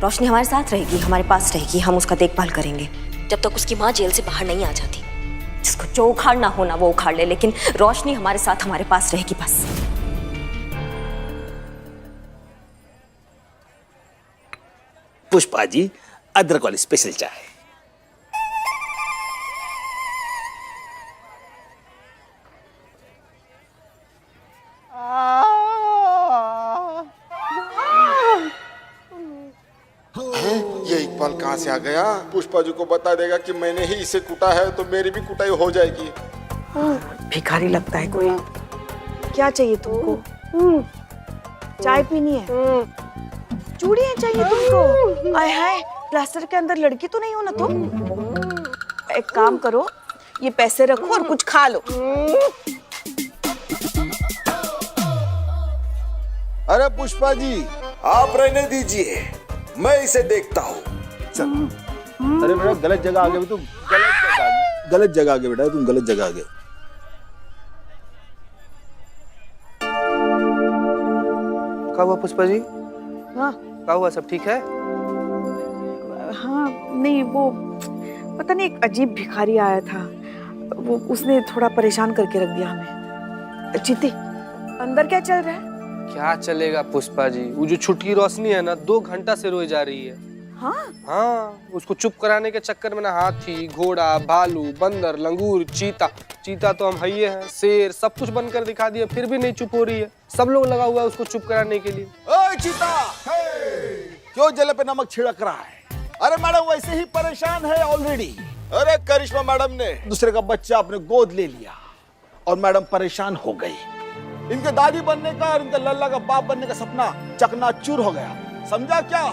रोशनी हमारे साथ रहेगी, हमारे पास रहेगी, हम उसका देखभाल करेंगे जब तक उसकी माँ जेल से बाहर नहीं आ जाती। जिसको जो उखाड़ना हो ना वो उखाड़ ले, लेकिन रोशनी हमारे साथ हमारे पास रहेगी बस। पुष्पा जी, अदरक वाली स्पेशल चाय। ये इकबाल कहाँ से आ गया? पुष्पा जी को बता देगा कि मैंने ही इसे कूटा है तो मेरी भी कुटाई हो जाएगी। भिखारी लगता है कोई। क्या चाहिए तुमको? चाय पीनी है? चूड़ियां चाहिए तुमको? आय हाय, प्लास्टर के अंदर लड़की तो नहीं हो ना तुम? एक काम करो, ये पैसे रखो और कुछ खा लो। अरे पुष्पा जी, आप रहने दीजिए, मैं इसे देखता हूँ। अरे बेटा गलत जगह आ गए तुम, गलत जगह आ गए बेटा, तुम गलत जगह आ गए। क्या हुआ पुष्पा जी? हाँ क्या हुआ, सब ठीक है? हाँ, नहीं वो पता नहीं एक अजीब भिखारी आया था, वो उसने थोड़ा परेशान करके रख दिया हमें। जीती, अंदर क्या चल रहा है? क्या चलेगा पुष्पा जी, वो जो छुटकी रोशनी है ना 2 घंटा से रोई जा रही है। हाँ, उसको चुप कराने के चक्कर में ना हाथी, घोड़ा, भालू, बंदर, लंगूर, चीता तो हम हइये हैं, शेर, सब कुछ बनकर दिखा दिया, फिर भी नहीं चुप हो रही है। सब लोग लगा हुआ है उसको चुप कराने के लिए। ओए चीता, क्यों जले पे नमक छिड़क रहा है? अरे मैडम वैसे ही परेशान है ऑलरेडी। अरे करिश्मा मैडम ने दूसरे का बच्चा अपने गोद ले लिया और मैडम परेशान हो गई। इनके दादी बनने का और इनके लल्ला का बाप बनने का सपना चकनाचूर हो गया, समझा क्या?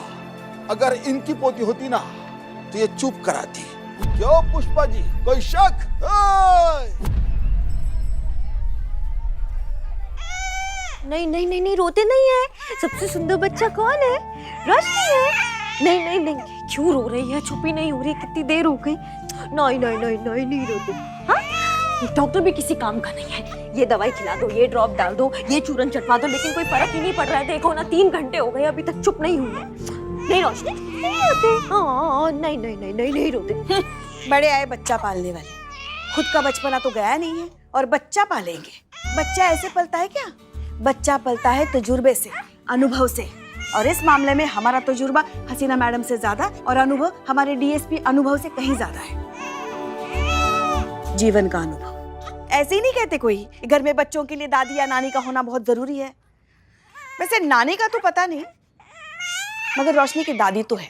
अगर इनकी पोती होती ना तो ये चुप कराती। क्यों पुष्पा जी, कोई शक? नहीं नहीं नहीं नहीं, रोते नहीं है। सबसे सुंदर बच्चा कौन है? रोशनी है। नहीं नहीं नहीं, क्यों रो रही है? चुप ही नहीं हो रही, कितनी देर हो गई। नहीं नहीं नहीं नहीं नहीं रोते। हाँ, डॉक्टर भी किसी काम का नहीं है। ये दवाई खिला दो, ये ड्रॉप डाल दो, ये चूरन चटवा दो, लेकिन कोई फर्क ही नहीं पड़ रहा है। देखो ना 3 घंटे हो गए, अभी तक चुप नहीं हुई है। नहीं रोशनी, नहीं रोते। हाँ नहीं नहीं नहीं नहीं नहीं रोते। बड़े आए बच्चा पालने वाले, खुद का बचपना तो गया नहीं है और बच्चा पालेंगे। बच्चा ऐसे पलता है क्या? बच्चा पलता है तजुर्बे से, अनुभव से, और इस मामले में हमारा तजुर्बा हसीना मैडम से ज्यादा और अनुभव हमारे डीएसपी अनुभव से कहीं ज्यादा है। जीवन का अनुभव। ऐसे ही नहीं कहते कोई, घर में बच्चों के लिए दादी या नानी का होना बहुत जरूरी है। वैसे नानी का तो पता नहीं, मगर रोशनी की दादी तो है,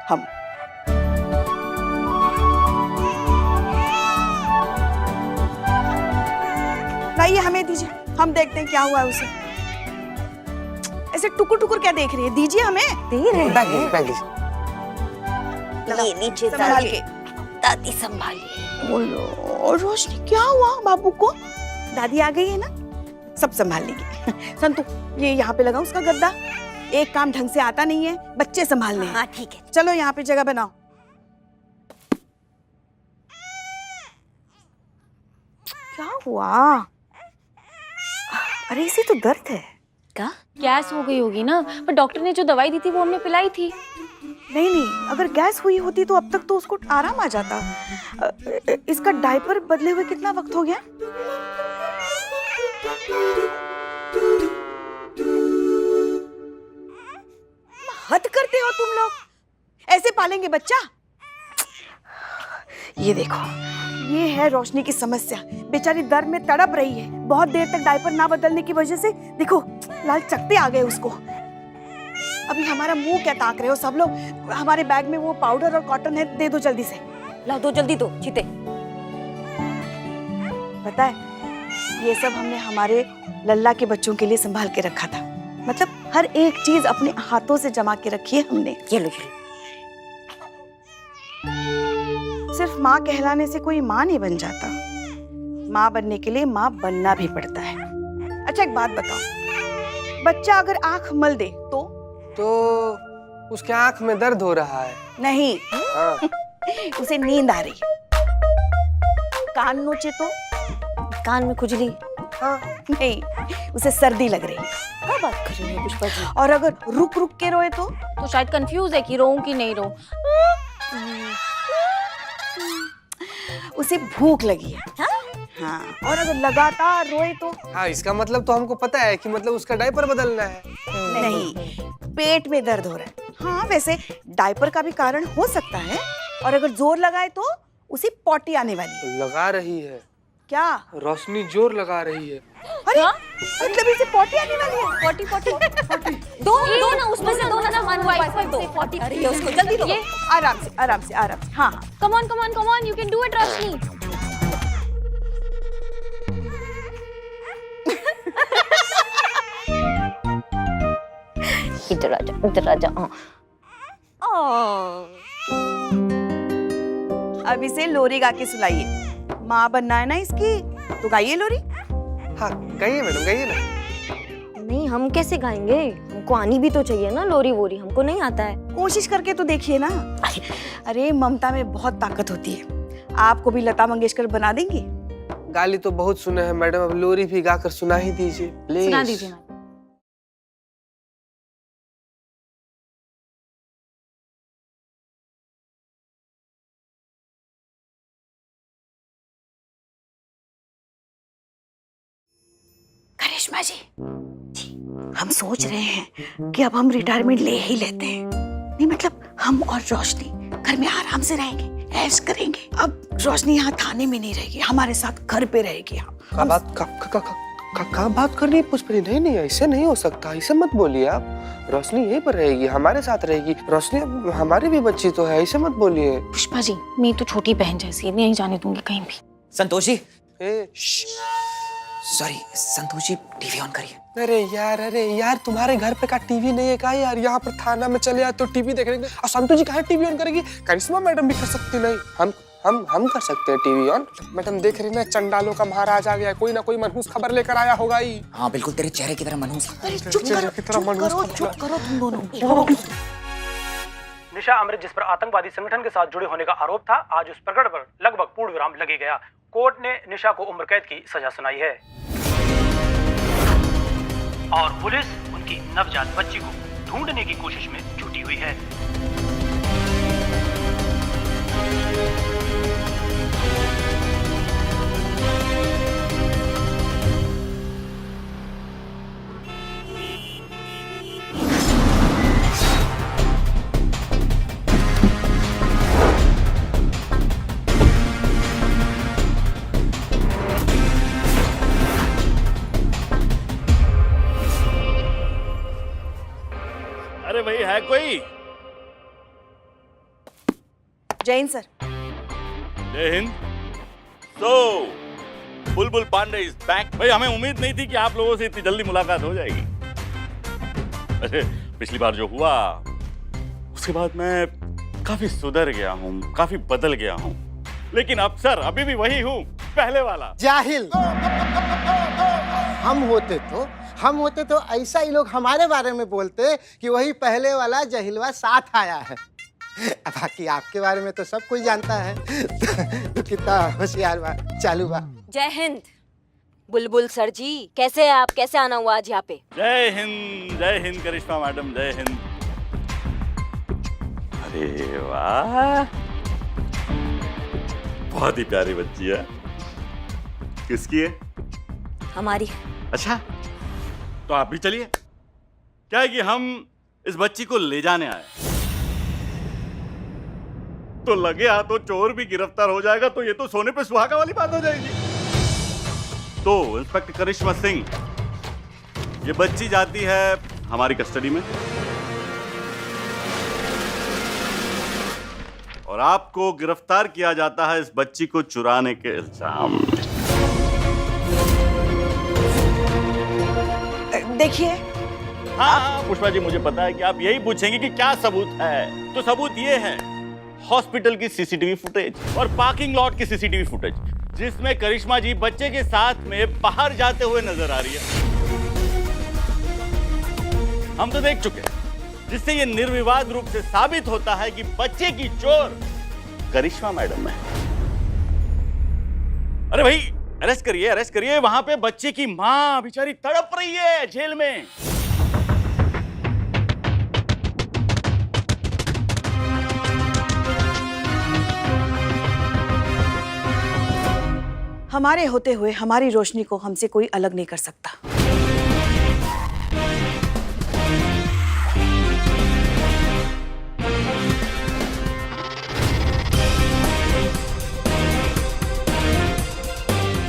हम। लाइए हमें दीजिए, हम देखते हैं क्या हुआ है उसे। ऐसे टुकुर टुकुर क्या देख रही है? दीजिए हमें। दे रहे बैग ये नीचे संभाल के। दादी संभालिए। और रोशनी क्या हुआ बाबू को? दादी आ गई है ना, सब संभाल लेगी। संतु, ये यहाँ पे लगा उसका गद्दा। एक काम ढंग से आता नहीं है, बच्चे संभालने हैं। हाँ ठीक है, चलो यहाँ पे जगह बनाओ। क्या हुआ? अरे इसे तो दर्द है। क्या? गैस हो गई होगी ना, पर डॉक्टर ने जो दवाई दी थी वो हमने पिलाई थी। नहीं नहीं, अगर गैस हुई होती तो अब तक तो उसको आराम आ जाता। इसका डायपर बदले हुए कितना वक्त हो गया? हद करते हो तुम लोग, ऐसे पालेंगे बच्चा? ये देखो, ये है रोशनी की समस्या। बेचारी दर्द में तड़प रही है, बहुत देर तक डायपर ना बदलने की वजह से देखो लाल चकते आ गए उसको। अभी हमारा मुंह क्या ताक रहे हो सब लोग? हमारे बैग में वो पाउडर और कॉटन है, दे दो जल्दी से। लाओ दो, जल्दी दो। चीते, पता है ये सब हमने हमारे लल्ला के बच्चों के लिए संभाल के रखा था। मतलब हर एक चीज अपने हाथों से जमा के रखी है हमने। ये लो। सिर्फ माँ कहलाने से कोई माँ नहीं बन जाता, माँ बनने के लिए माँ बनना भी पड़ता है। अच्छा एक बात बताओ, बच्चा अगर आंख मल दे तो उसके आंख में दर्द हो रहा है? नहीं, हाँ। उसे नींद आ रही है। कान नोचे तो कान में खुजली? हाँ। नहीं, उसे सर्दी लग रही है। क्या बात कर रही है पुष्पा जी? और अगर रुक रुक के रोए तो शायद कंफ्यूज है कि रोऊं कि नहीं रोऊं। उसे भूख लगी है। हाँ, और अगर लगातार रोए तो हाँ, इसका मतलब तो हमको पता है कि मतलब उसका डायपर बदलना है। नहीं, पेट में दर्द हो रहा है। हाँ, वैसे डायपर का भी कारण हो सकता है। और अगर जोर लगाए तो उसे पॉटी आने वाली है। लगा रही है क्या? रोशनी, जोर लगा रही है। अरे मतलब इसे पॉटी आने वाली है। पॉटी दो ना, उसमें से दो ना, वन वाइफ दो। पॉटी अरे उसको जल्दी दो। आराम से आराम से आराम से। हाँ हाँ। Come on, you can do it Roshni. इधर आ जा। अब इसे लोरी गा के सुलाइए। माँ बनना है ना इसकी, तो गाइए लोरी। हाँ, गाइए मैडम, गाइए ना। नहीं, हम कैसे गाएंगे? हमको आनी भी तो चाहिए ना लोरी वोरी, हमको नहीं आता है। कोशिश करके तो देखिए ना। अरे ममता में बहुत ताकत होती है। आपको भी लता मंगेशकर बना देंगी। गाली तो बहुत सुने हैं मैडम, अब लोरी भी गाकर सुना ही दीजिए प्लीज। सुना दीजिए मैडम। करिश्मा जी, हम सोच रहे हैं कि अब हम रिटायरमेंट ले ही लेते हैं। नहीं मतलब हम और रोशनी घर में आराम से रहेंगे, ऐश करेंगे। अब रोशनी यहाँ थाने में नहीं रहेगी, हमारे साथ घर पे रहेगी। का बात कर रही है पुष्पा जी? नहीं, ऐसे नहीं हो सकता, ऐसे मत बोलिए आप। रोशनी यहीं पर रहेगी, हमारे साथ रहेगी। रोशनी हमारी भी बच्ची तो है, ऐसे मत बोलिए। पुष्पा जी, मेरी तो छोटी बहन जैसी है, नहीं जाने दूंगी कहीं भी। संतोषी, ए, सॉरी संतोषी, टीवी ऑन करिए। अरे यार तुम्हारे घर पे का टीवी नहीं है क्या यार? यहाँ पर थाना में चले आए तो टीवी देखने के। और संतोष जी कहाँ टीवी ऑन करेगी? करिश्मा मैडम भी कर सकती नहीं, हम कर सकते हैं टीवी ऑन। मैडम देख रही ना, चंडालों का महाराज आ गया, कोई ना कोई मनहूस खबर लेकर आया होगा ही। हाँ बिल्कुल, तेरे चेहरे की तरह मनहूस। चुप करो तुम दोनों। निशा अमृत, जिस पर आतंकवादी संगठन के साथ जुड़े होने का आरोप था, आज उस प्रकरण पर लगभग पूर्ण विराम लगे गया। कोर्ट ने निशा को उम्र कैद की सजा सुनाई है और पुलिस उनकी नवजात बच्ची को ढूंढने की कोशिश में जुटी हुई है। अरे भाई है कोई? जैन सर। जय हिंद। बुलबुल पांडे इज बैक। भाई हमें उम्मीद नहीं थी कि आप लोगों से इतनी जल्दी मुलाकात हो जाएगी। अरे पिछली बार जो हुआ उसके बाद मैं काफी सुधर गया हूँ, काफी बदल गया हूँ, लेकिन अब सर अभी भी वही हूँ, पहले वाला। जाहिल। हम होते तो ऐसा ही लोग हमारे बारे में बोलते कि वही पहले वाला जहिलवा साथ आया है। बाकी आपके बारे में तो सब कोई जानता है। तो कितना होशियार बा, चालू बा। जय हिंद। बुलबुल सर जी, कैसे हैं आप? कैसे आना हुआ आज यहाँ पे? जय हिंद करिश्मा मैडम, जय हिंद। अरे वाह, बहुत ही प्यारी बच्ची है। किसकी है? हमारी। अच्छा, तो आप भी चलिए। क्या है कि हम इस बच्ची को ले जाने आए, तो लगे हाथों चोर भी गिरफ्तार हो जाएगा तो ये तो सोने पे सुहागा वाली बात हो जाएगी। तो इंस्पेक्टर करिश्मा सिंह, ये बच्ची जाती है हमारी कस्टडी में और आपको गिरफ्तार किया जाता है इस बच्ची को चुराने के इल्जाम में। देखिए। हाँ पुष्पा जी, मुझे पता है कि आप यही पूछेंगे कि क्या सबूत है। तो सबूत ये है, हॉस्पिटल की सीसीटीवी फुटेज और पार्किंग लॉट की सीसीटीवी फुटेज, जिसमें करिश्मा जी बच्चे के साथ में बाहर जाते हुए नजर आ रही है। हम तो देख चुके हैं, जिससे ये निर्विवाद रूप से साबित होता है कि बच्चे की चोर करिश्मा मैडम है। अरे भाई, अरेस्ट करिए, वहां पे बच्चे की माँ बेचारी तड़प रही है जेल में। हमारे होते हुए हमारी रोशनी को हमसे कोई अलग नहीं कर सकता।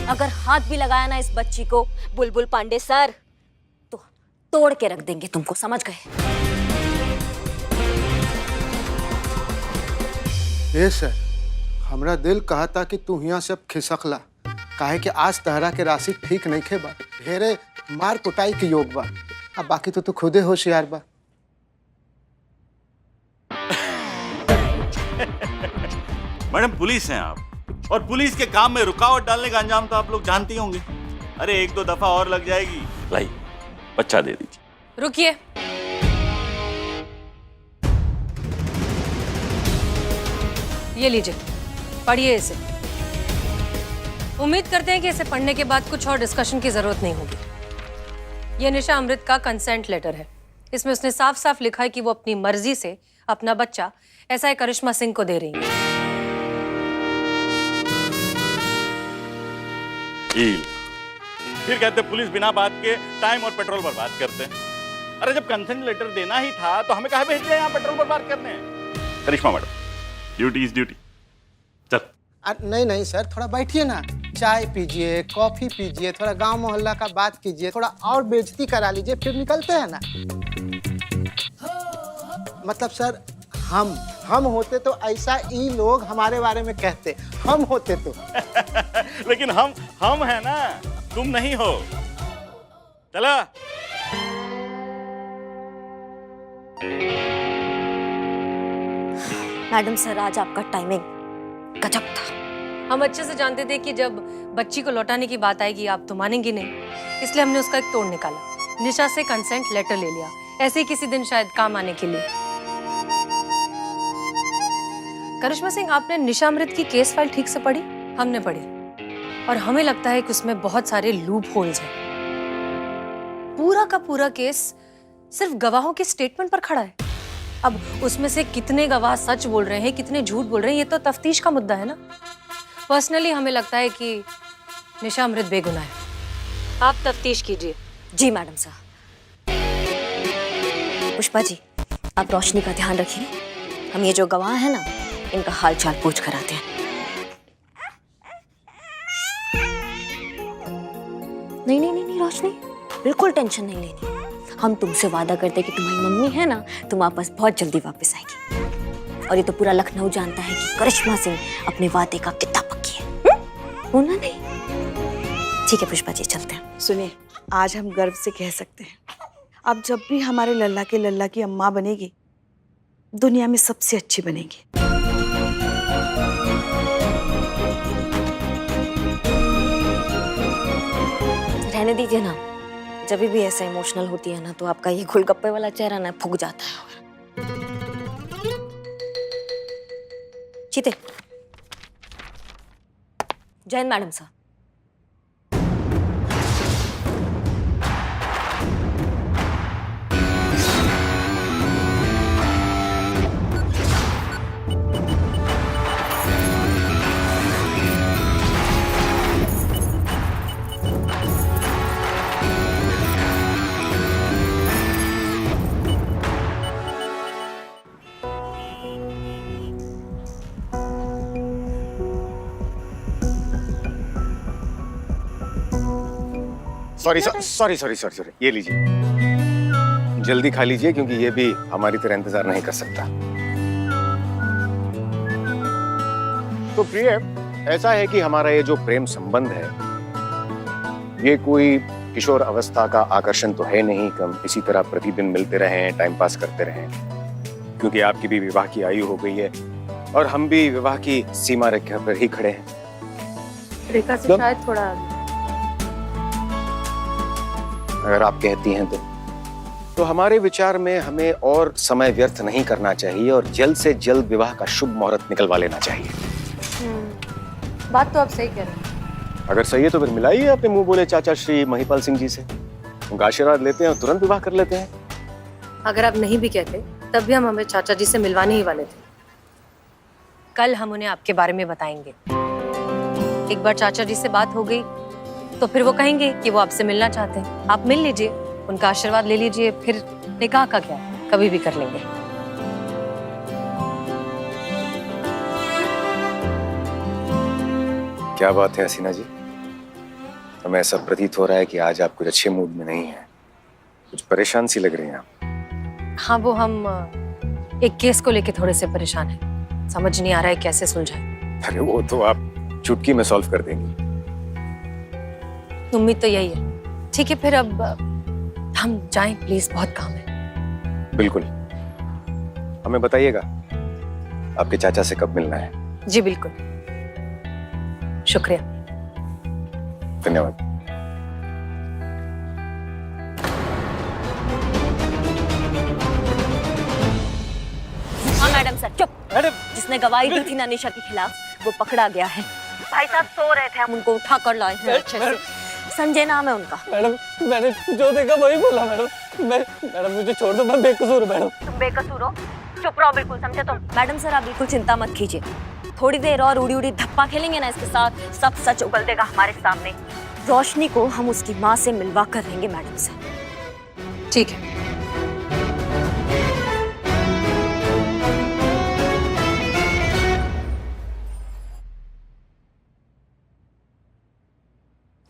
अगर हाथ भी लगाया ना इस बच्ची को बुलबुल पांडे सर, तो तोड़ के रख देंगे तुमको, समझ गए? ए सर, हमरा दिल कहा था कि तू यहाँ सब खिसकला, काहे कि आज तहरा के राशि ठीक नहीं खे बा, ढेरे मार कुटाई के योग बा। अब बाकी तो तू खुदे होशियार बा। मैडम पुलिस हैं आप, और पुलिस के काम में रुकावट डालने का अंजाम तो आप लोग जानते ही होंगे। अरे 1-2 दफा और लग जाएगी। लाई बच्चा दे दीजिए। रुकिए, ये लीजिए, पढ़िए इसे। उम्मीद करते हैं कि इसे पढ़ने के बाद कुछ और डिस्कशन की जरूरत नहीं होगी। ये निशा अमृत का कंसेंट लेटर है। इसमें उसने साफ साफ लिखा है कि वो अपनी मर्जी से अपना बच्चा एसआई करिश्मा सिंह को दे रही है। फिर कहते पुलिस बिना बात के टाइम और पेट्रोल बर्बाद करते हैं। अरे जब कंसेंट लेटर देना ही था तो हमें कहाँ भेज दिया यहाँ पेट्रोल बर्बाद करने? करिश्मा मैडम, ड्यूटी इज ड्यूटी। चल। नहीं नहीं सर, थोड़ा बैठिए ना, चाय पीजिए, कॉफी पीजिए, थोड़ा गांव मोहल्ला का बात कीजिए, थोड़ा और बेइज्जती करा लीजिए, फिर निकलते हैं ना। मतलब सर, हम होते तो ऐसा ही लोग हमारे बारे में कहते, हम होते तो। लेकिन हम है ना, तुम नहीं हो। चला। मैडम सर, आज आपका टाइमिंग गजब था। हम अच्छे से जानते थे कि जब बच्ची को लौटाने की बात आएगी आप तो मानेंगी नहीं, इसलिए हमने उसका एक तोड़ निकाला। निशा से कंसेंट लेटर ले लिया, ऐसे ही किसी दिन शायद काम आने के लिए। करिश्मा सिंह, आपने निशा अमृत की केस फाइल ठीक से पढ़ी? हमने पढ़ी, और हमें लगता है कि उसमें बहुत सारे लूप होल्स हैं। पूरा का पूरा केस सिर्फ गवाहों के स्टेटमेंट पर खड़ा है। अब उसमें से कितने गवाह सच बोल रहे हैं, कितने झूठ बोल रहे हैं, ये तो तफ्तीश का मुद्दा है ना। पर्सनली हमें लगता है कि निशा अमृत बेगुनाह है। आप तफ्तीश कीजिए। जी मैडम साहब। पुष्पा जी, आप रोशनी का ध्यान रखिए। हम ये जो गवाह है ना, इनका हाल चाल पूछ कर आते हैं। नहीं नहीं नहीं नहीं रोशनी, बिल्कुल टेंशन नहीं लेनी। हम तुमसे वादा करते कि तुम्हारी मम्मी है ना, तुम वापस बहुत जल्दी वापस आएगी। और ये तो पूरा लखनऊ जानता है कि करिश्मा सिंह अपने वादे का कितना पक्की है। होना नहीं। ठीक है पुष्पा जी, चलते हैं। सुनिए, आज हम गर्व से कह सकते हैं, अब जब भी हमारे लल्ला के लल्ला की अम्मा बनेगी, दुनिया में सबसे अच्छी बनेगी। रहने दीजिए ना, जब भी ऐसा इमोशनल होती है ना तो आपका ये गोलगप्पे वाला चेहरा ना फूक जाता है। चीते, जैन मैडम साहब। सॉरी, ये लीजिए, जल्दी खा लीजिए क्योंकि ये भी हमारी तरह इंतजार नहीं कर सकता। तो प्रिय, ऐसा है कि हमारा ये जो प्रेम संबंध है, ये कोई किशोर अवस्था का आकर्षण तो है नहीं कि हम इसी तरह प्रतिदिन मिलते रहें, टाइम पास करते रहें, क्योंकि आपकी भी विवाह की आयु हो गई है और हम भी विवाह की सीमा रेखा पर ही खड़े हैं। रेखा से शायद थोड़ा, अगर आप कहती हैं तो हमारे विचार में हमें और समय व्यर्थ नहीं करना चाहिए और जल्द से जल्द विवाह का शुभ मुहूर्त निकलवा लेना चाहिए। बात तो आप सही कह रहे हैं। अगर सही है तो फिर मिलाइए अपने मुंह बोले चाचा श्री महिपाल सिंह जी से, उनका आशीर्वाद लेते हैं और तुरंत विवाह कर लेते हैं। अगर आप नहीं भी कहते तब भी हम हमें चाचा जी से मिलवाने ही वाले थे। कल हम उन्हें आपके बारे में बताएंगे। एक बार चाचा जी से बात हो गई तो फिर वो कहेंगे कि वो आपसे मिलना चाहते हैं। आप मिल लीजिए, उनका आशीर्वाद ले लीजिए, फिर निकाह का क्या, कभी भी कर लेंगे। क्या बात है हसीना जी, हमें ऐसा प्रतीत हो रहा है कि आज आप कुछ अच्छे मूड में नहीं हैं, कुछ परेशान सी लग रही हैं आप। हाँ, वो हम एक केस को लेके थोड़े से परेशान हैं, समझ नहीं आ रहा है कैसे सुलझाएं। अरे वो तो आप चुटकी में सॉल्व कर देंगी। उम्मीद तो यही है। ठीक है, फिर अब हम जाएं प्लीज, बहुत काम है। बिल्कुल, हमें बताइएगा आपके चाचा से कब मिलना है। जी बिल्कुल, शुक्रिया। धन्यवाद। हाँ मैडम सर, चुप। जिसने गवाही दी थी ना निशा के खिलाफ, वो पकड़ा गया है। भाई साहब सो रहे थे, हम उनको उठा कर लाए हैं अच्छे से। संजय नाम है उनका। मैडम, मैंने जो देखा वही बोला मैडम। मैडम मुझे छोड़ दो, मैं बेकसूर हूँ मैडम। तुम बेकसूर हो? चुप रहो बिल्कुल, समझे तुम? मैडम सर आप बिल्कुल चिंता मत कीजिए, थोड़ी देर और उड़ी उड़ी धप्पा खेलेंगे ना इसके साथ, सब सच उगल देगा हमारे सामने। रोशनी को हम उसकी माँ से मिलवा कर रहेंगे मैडम से। ठीक है।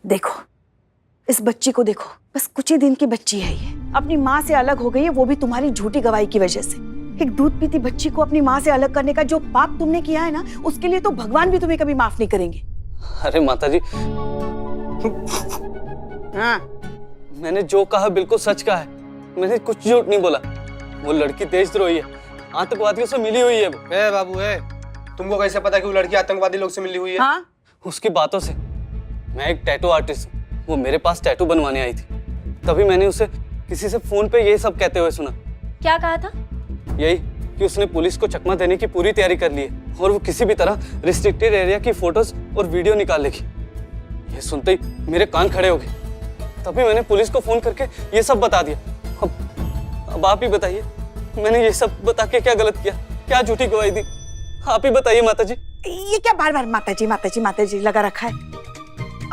देखो, इस बच्ची को देखो, बस कुछ ही दिन की बच्ची है ये, अपनी माँ से अलग हो गई है, वो भी तुम्हारी झूठी गवाही की वजह से। एक दूध पीती बच्ची को अपनी माँ से अलग करने का जो पाप तुमने किया है ना, उसके लिए तो भगवान भी तुम्हें कभी माफ नहीं करेंगे। अरे माता जी, हाँ, मैंने जो कहा बिल्कुल सच कहा है, मैंने कुछ झूठ नहीं बोला। वो लड़की देशद्रोही है, आतंकवादियों से मिली हुई है वो। ए बाबू ए, तुमको कैसे पता कि वो लड़की आतंकवादी लोग से मिली हुई है? हाँ? उसकी बातों से। मैं एक टैटू आर्टिस्ट हूँ, वो मेरे पास टैटू बनवाने आई थी, तभी मैंने उसे किसी से फोन पे ये सब कहते हुए सुना। क्या कहा था? यही कि उसने पुलिस को चकमा देने की पूरी तैयारी कर ली है और वो किसी भी तरह रिस्ट्रिक्टेड एरिया की फोटोज और वीडियो निकाल लेगी। ये सुनते ही मेरे कान खड़े हो गए, तभी मैंने पुलिस को फोन करके ये सब बता दिया। अब आप ही बताइए, मैंने ये सब बता के क्या गलत किया, क्या झूठी गवाही दी? आप ही बताइए माता जी। ये क्या बार बार माता जी माता जी माता जी लगा रखा है?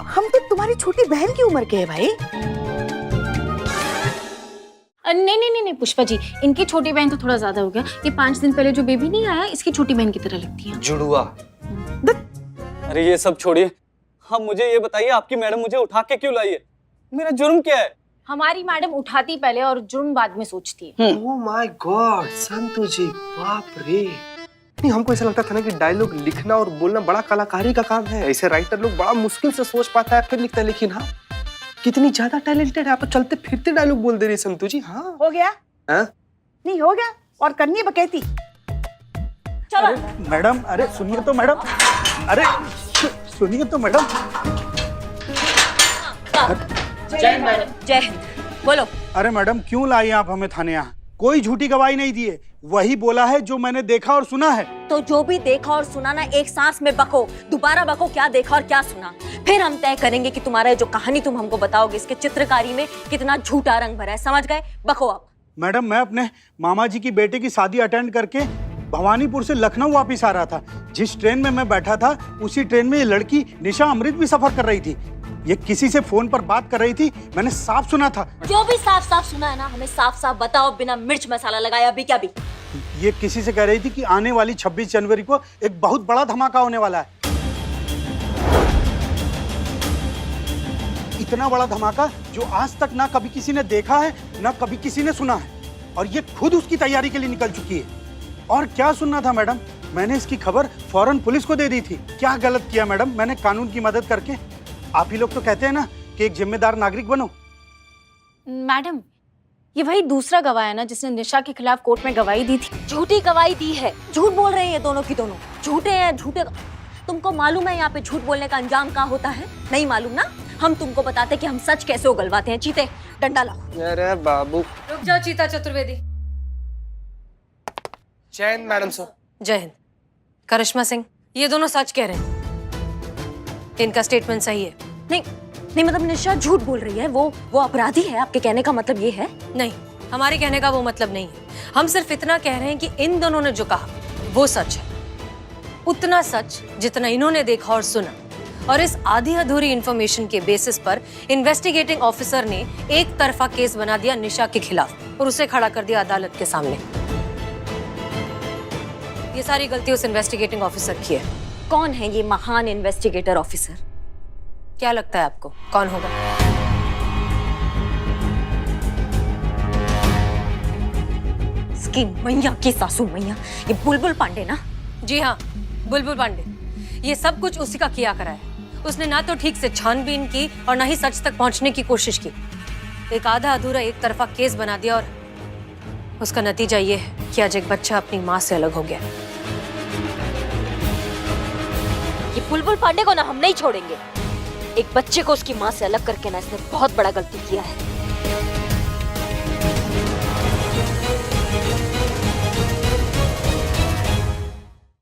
हम तो तुम्हारी छोटी बहन की उम्र के हैं भाई। नहीं नहीं नहीं नहीं पुष्पा जी, इनकी छोटी बहन तो थोड़ा ज्यादा हो गया। ये 5 दिन पहले जो बेबी नहीं आया, इसकी छोटी बहन की तरह लगती है। जुड़वा। अरे ये सब छोड़िए, हाँ मुझे ये बताइए, आपकी मैडम मुझे उठा के क्यों लाई है? मेरा जुर्म क्या है? हमारी मैडम उठाती पहले और जुर्म बाद में सोचती है। ओह माय गॉड संतु जी, बाप रे। नहीं, हमको ऐसा लगता था ना कि डायलॉग लिखना और बोलना बड़ा कलाकारी का काम है, ऐसे राइटर लोग बड़ा मुश्किल से सोच पाता है फिर लिखता है, लेकिन हाँ कितनी ज्यादा टैलेंटेड है आप, तो चलते फिरते डायलॉग बोल दे रही संतु जी। हाँ हो गया? हाँ? नहीं हो गया और करनी है बकैती। चलो मैडम, अरे सुनिए तो मैडम, अरे सुनिए तो मैडम। जय हिंद। बोलो। अरे मैडम क्यों लाई आप हमें थाने? यहाँ कोई झूठी गवाही नहीं दी है, वही बोला है जो मैंने देखा और सुना है। तो जो भी देखा और सुना ना, एक सांस में बको, दोबारा बको क्या देखा और क्या सुना, फिर हम तय करेंगे कि तुम्हारा जो कहानी तुम हमको बताओगे इसके चित्रकारी में कितना झूठा रंग भरा है। समझ गए? बको आप। मैडम मैं अपने मामा जी की बेटे की शादी अटेंड करके भवानीपुर से लखनऊ वापस आ रहा था। जिस ट्रेन में मैं बैठा था उसी ट्रेन में ये लड़की निशा अमृत भी सफर कर रही थी। ये किसी से फोन पर बात कर रही थी, मैंने साफ सुना था। जो भी साफ साफ सुना है ना, हमें साफ साफ बताओ, बिना मिर्च मसाला लगाए। अभी क्या भी? ये किसी से कह रही थी कि आने वाली 26 जनवरी को एक बहुत बड़ा धमाका होने वाला है। इतना बड़ा धमाका जो आज तक ना कभी किसी ने देखा है ना कभी किसी ने सुना है, और ये खुद उसकी तैयारी के लिए निकल चुकी है। और क्या सुनना था मैडम, मैंने इसकी खबर फौरन पुलिस को दे दी थी। क्या गलत किया मैडम मैंने कानून की मदद करके? आप ही लोग तो कहते हैं ना कि एक जिम्मेदार नागरिक बनो। मैडम, ये वही दूसरा गवाह है ना जिसने निशा के खिलाफ कोर्ट में गवाही दी थी? झूठी गवाही दी है, झूठ बोल रहे हैं ये दोनों की दोनों, झूठे हैं झूठे। तुमको मालूम है यहाँ पे झूठ बोलने का अंजाम क्या होता है? नहीं मालूम ना? हम तुमको बताते कि हम सच कैसे उगलवाते हैं। चीते डंडा लाओ। अरे बाबू। रुक जाओ चीता चतुर्वेदी। जय हिंद मैडम सर। जय हिंद। करिश्मा सिंह, ये दोनों सच कह रहे हैं, इनका स्टेटमेंट सही है। नहीं नहीं, मतलब निशा झूठ बोल रही है, वो अपराधी है। आपके कहने का मतलब ये है? नहीं, हमारे कहने का वो मतलब नहीं है। हम सिर्फ इतना कह रहे हैं कि इन दोनों ने जो कहा वो सच है, उतना सच जितना इन्होंने देखा और सुना और इस आधी अधूरी इंफॉर्मेशन के बेसिस पर इन्वेस्टिगेटिंग ऑफिसर ने एक तरफा केस बना दिया निशा के खिलाफ और उसे खड़ा कर दिया अदालत के सामने। ये सारी गलती उस इन्वेस्टिगेटिंग ऑफिसर की है। कौन है ये महान इन्वेस्टिगेटर ऑफिसर? क्या लगता है आपको कौन होगा? इसकी मैया की सासू मैया, ये बुलबुल पांडे ना? जी हाँ, बुलबुल पांडे। ये सब कुछ उसी का किया करा है। उसने ना तो ठीक से छानबीन की और ना ही सच तक पहुंचने की कोशिश की। एक आधा अधूरा एक तरफा केस बना दिया और उसका नतीजा ये है कि आज एक बच्चा अपनी माँ से अलग हो गया। ये बुलबुल पांडे को ना हम नहीं छोड़ेंगे। एक बच्चे को उसकी माँ से अलग करके ना इसने बहुत बड़ा गलती किया है।